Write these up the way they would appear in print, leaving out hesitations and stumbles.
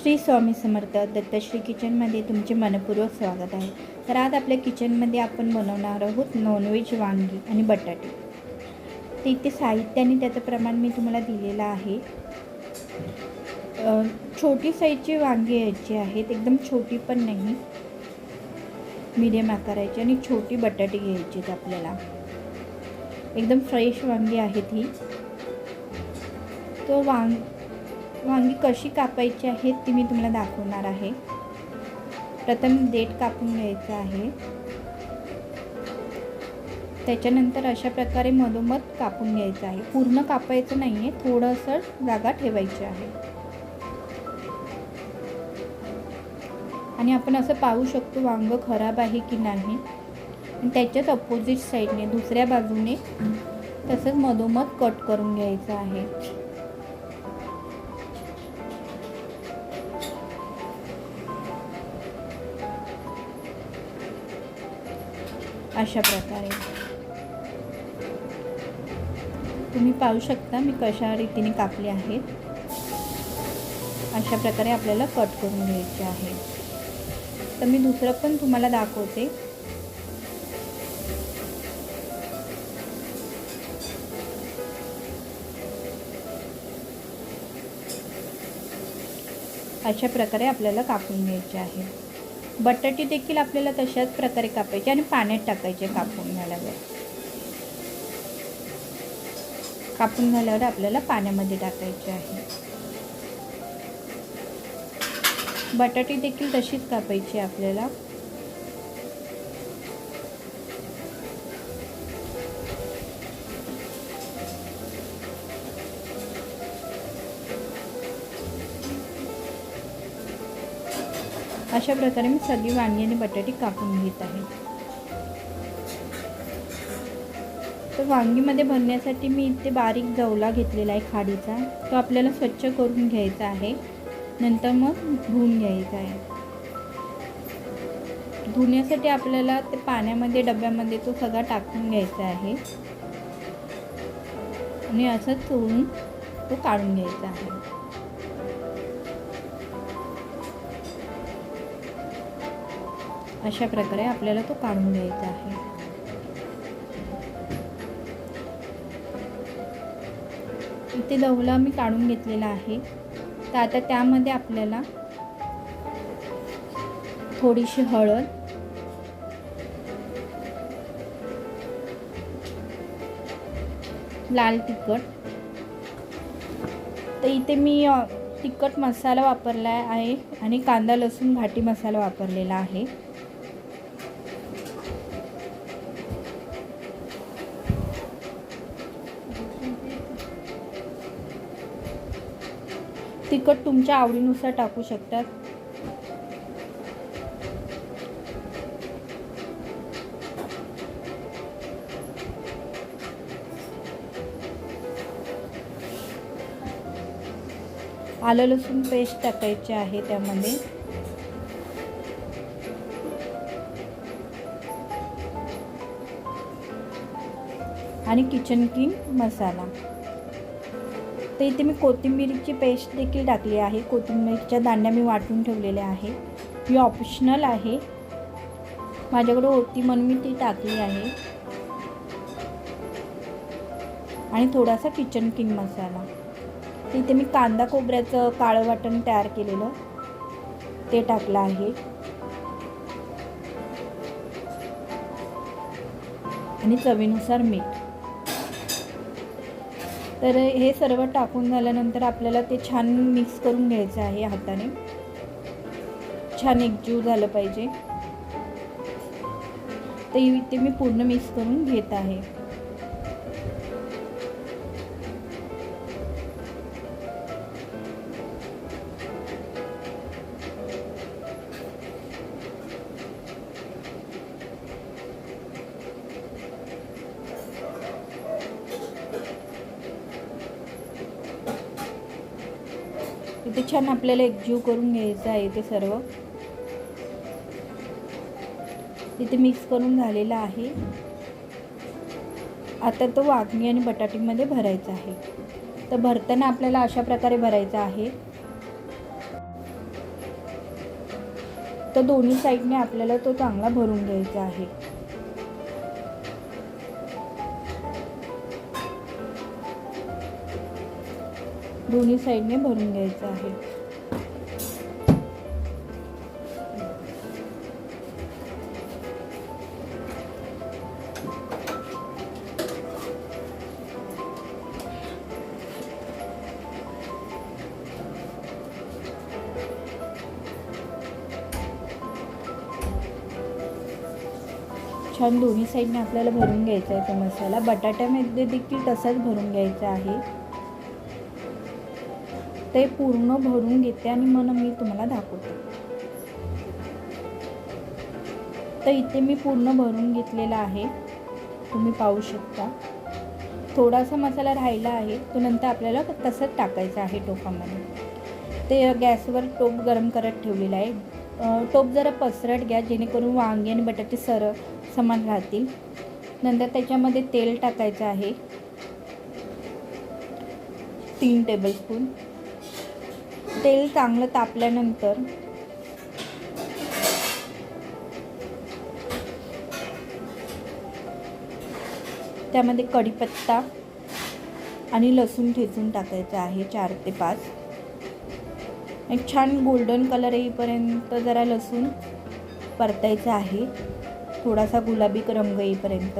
श्री स्वामी समर्थ दत्तश्री किचनमध्ये तुमचे मनपूर्वक स्वागत आहे। तर आज आपल्या किचनमध्ये आपण बनवणार आहोत नॉनव्हेज वांगी आणि बटाटे। तर इथे साहित्य आणि त्याचं प्रमाण मी तुम्हाला दिलेलं आहे। छोटी साईजची वांगी घ्यायची आहेत, एकदम छोटी पण नाही, मीडियम आकाराची, आणि छोटी बटाटे घ्यायची आहेत आपल्याला। एकदम फ्रेश वांगी आहेत ही। तो वांगी कशी कापायची आहेत ती मी तुम्हाला दाखवणार आहे। प्रथम देठ कापून घ्यायचं आहे, त्याच्यानंतर अशा प्रकारे मधोमध कापून घ्यायचं आहे। पूर्ण कापायचं नाही आहे, थोडंसं जागा ठेवायची आहे। आणि आपण असं पाहू शकतो वांग खराब आहे की नाही, आणि त्याच्याच अपोजिट साईडने दुसऱ्या बाजूने तसंच मधोमध कट करून घ्यायचं आहे। अशा प्रकारे तुम्ही पाहू शकता मी कशा रीतीने कापले आहेत। अशा प्रकारे आपल्याला कट करून घ्यायचे आहे। तर मी दुसरं पण तुम्हाला दाखवते। अशा प्रकारे आपल्याला कापून घ्यायचे आहे। बटाटे देखील आपल्याला तशाच प्रकारे कापायचे आणि पाण्यात टाकायचे। कापून झाल्यावर आपल्याला पाण्यामध्ये टाकायचे आहे। बटाटे देखील तशीच कापायची आपल्याला। अशा प्रकारे मी सगळी वांगी आणि बटाटे कापून घेत आहे। तर वांगीमध्ये भरण्यासाठी मी इथे बारीक जवला घेतलेला आहे खाडीचा, तो आपल्याला स्वच्छ करून घ्यायचा आहे। नंतर मग धुवून घ्यायचा आहे। धुण्यासाठी आपल्याला ते पाण्यामध्ये डब्यामध्ये तो सगळा टाकून घ्यायचा आहे आणि असं चोळून तो काढून घ्यायचा आहे। अशा प्रकारे आपल्याला तो काढून घ्यायचा आहे। इथे जवला मी काढून घेतलेला आहे। तर आता त्यामध्ये आपल्याला थोडीशी हळद, लाल तिखट, तर इथे मी तिखट मसाला वापरला आहे आणि कांदा लसूण घाटी मसाला वापरलेला आहे। तिखट तुमच्या आवडीनुसार टाकू शकतात। आलं लसूण पेस्ट टाकायचे आहे त्यामध्ये, आणि किचन किंग मसाला। तर इथे मी कोथिंबीरची पेस्ट देखील टाकली आहे। कोथिंबीरच्या दांड्या मी वाटून ठेवलेल्या आहे। ही ऑप्शनल आहे, माझ्याकडे होती म्हणून मी ती टाकली आहे। आणि थोडासा किचन किंग मसाला। इथे मी कांदा खोबऱ्याचं काळं वाटण तयार केलेलं ते टाकलं आहे, आणि चवीनुसार मीठ। तर हे सर्व टाकून झाल्यानंतर आपल्याला ते छान मिक्स करून घ्यायचं आहे हाताने। छान एकजीव झालं पाहिजे। तर इथे मी पूर्ण मिक्स करून घेत आहे। इथे छान आपल्याला एकजीव करून घ्यायचं आहे ते सर्व। इथे मिक्स करून झालेला आहे। आता तो वांगी आणि बटाट्यामध्ये भरायचा आहे। तर भरताना आपल्याला अशा प्रकारे भरायचा आहे। तर दोन्ही साईडने आपल्याला तो चांगला भरून घ्यायचा आहे. दोन्ही साईडने भरून घ्यायचं आहे. छान दोन्ही साईडने आपल्याला भरून घ्यायचा आहे तो मसाला. बटाट्यामध्ये देखील तसाच भरून घ्यायचा आहे. ते पूर्ण भरून घेते आणि मग मी तुम्हाला दाखवते. तर इथे मी पूर्ण भरून घेतलेला आहे, तुम्ही पाहू शकता. थोडासा मसाला राहिला आहे, तो नंतर आपल्याला तसंच टाकायचा आहे टोपामध्ये. ते गॅसवर टोप गरम करत ठेवलेला आहे. टोप जरा पसरट घ्या, जेणेकरून वांगी आणि बटाटे समान राहतील. नंतर त्याच्यामध्ये तेल टाकायचं आहे 3 टेबलस्पून. तेल चांगलं तापल्यानंतर त्यामध्ये कढीपत्ता आणि लसूण ठेचून टाकायचा आहे 4 ते 5. एक छान गोल्डन कलर येईपर्यंत जरा लसूण परतायचा आहे, थोडासा गुलाबी रंग येईपर्यंत.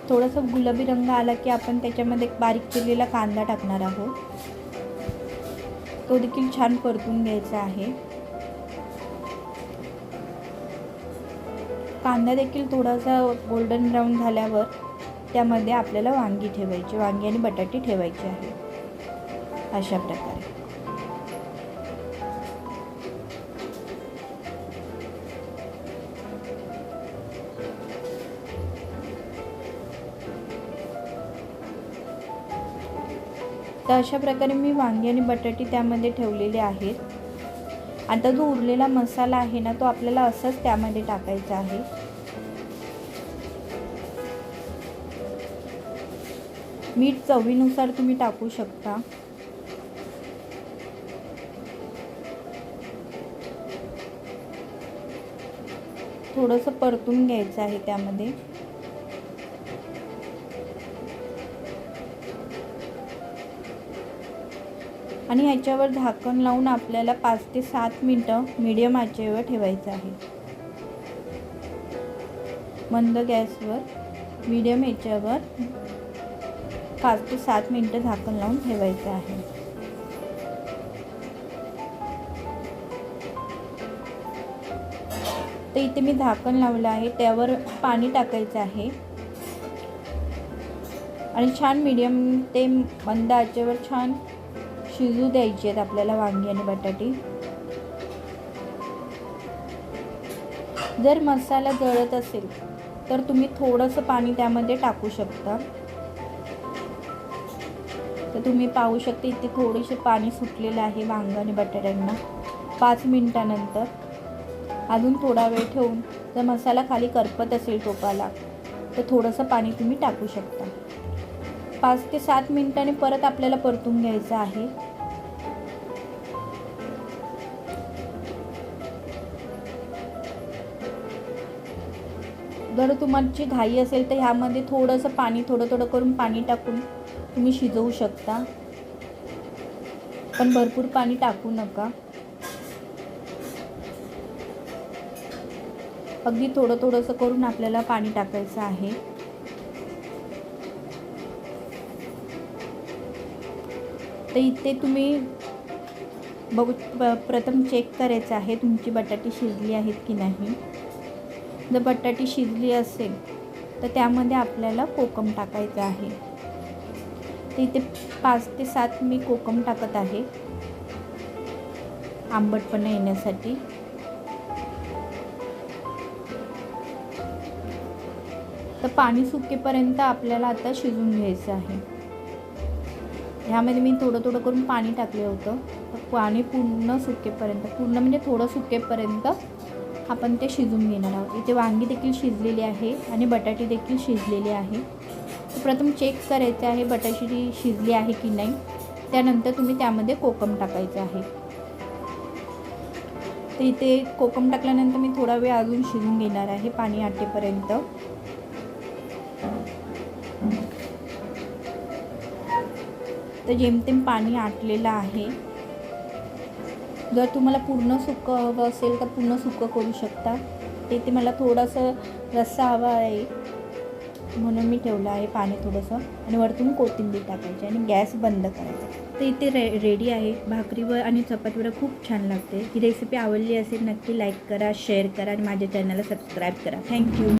थोडासा गुलाबी रंग आला की आपण त्याच्यामध्ये बारीक चिरलेला कांदा टाकणार आहोत. तो देखील छान परतून घ्यायचा आहे. कांदा देखील थोडासा गोल्डन ब्राऊन झाल्यावर त्यामध्ये आपल्याला वांगी आणि बटाटे ठेवायचे आहे अशा प्रकारे. तर अशा प्रकारे मी वांगी आणि बटाटे त्यामध्ये ठेवलेले आहेत. आता जो उरलेला मसाला आहे ना, तो आपल्याला असंच त्यामध्ये टाकायचा आहे. मीठ चवीनुसार तुम्ही टाकू शकता. थोडंसं परतून घ्यायचं आहे त्यामध्ये. आणि ह्याच्यावर झाकण लावून आपल्याला 5 ते 7 मिनटं मीडियम आचेवर ठेवायचं आहे. मंद गॅसवर मीडियम ह्याच्यावर 5 ते 7 मिनटं झाकण लावून ठेवायचं आहे. तर इथे मी झाकण लावलं आहे, त्यावर पाणी टाकायचं आहे आणि छान मीडियम ते मंद आचेवर छान शिजू द्यायचे आहेत आपल्याला वांगी आणि बटाटे. जर मसाला जळत असेल तर तुम्ही थोडंसं पाणी त्यामध्ये टाकू शकता. तर तुम्ही पाहू शकता इथे थोडेसे पाणी सुटलेलं आहे वांगी आणि बटाट्यांना. 5 मिनिटानंतर अजून थोडा वेळ ठेवून जर मसाला खाली करपत असेल टोपाला तर थोडंसं पाणी तुम्ही टाकू शकता. 5 ते 7 मिनिटांनी परत आपल्याला परतून घ्यायचं आहे. जर तुमची घाई असेल तर ह्यामध्ये थोडंसं पाणी थोडं करून पाणी टाकून तुम्ही शिजवू शकता, पण भरपूर पाणी टाकू नका. अगदी थोडंसं करून आपल्याला पाणी टाकायचं आहे. तर इथे तुम्ही प्रथम चेक करायचं आहे तुमची बटाटे शिजली आहेत की नाही. जर बटाटी शिजली असेल तर त्यामध्ये आपल्याला कोकम टाकायचं आहे. तर इथे 5 ते 7 मी कोकम टाकत आहे आंबटपणा येण्यासाठी. तर पाणी सुकेपर्यंत आपल्याला आता शिजून घ्यायचं आहे. ह्यामध्ये मी थोडं करून पाणी टाकले होतं. तर पाणी पूर्ण सुकेपर्यंत, पूर्ण म्हणजे थोडं सुकेपर्यंत आपण ते शिजवून घेणार आहोत. इथे वांगी देखील शिजलेली आहे आणि बटाटे देखील शिजलेले आहे. तर प्रथम चेक करायचं आहे बटाटी शिजली आहे की नाही. त्यानंतर तुम्ही त्यामध्ये कोकम टाकायचं आहे. तर इथे कोकम टाकल्यानंतर मी थोडा वेळ अजून शिजवून घेणार आहे पाणी आटेपर्यंत. तर जेमतेम पाणी आटलेलं आहे. जर तुम्हाला पूर्ण सुकं हवं असेल तर पूर्ण सुकं करू शकता. इथे मला थोडंसं रस्सा हवा आहे म्हणून मी ठेवलं आहे पाणी थोडंसं आणि वरतून कोथिंबीर टाकायची आणि गॅस बंद करायचा. तर इथे रेडी आहे. भाकरीवर आणि चपातीवर खूप छान लागते. ही रेसिपी आवडली असेल नक्की लाईक करा, शेअर करा आणि माझ्या चॅनलला सबस्क्राईब करा. थँक्यू.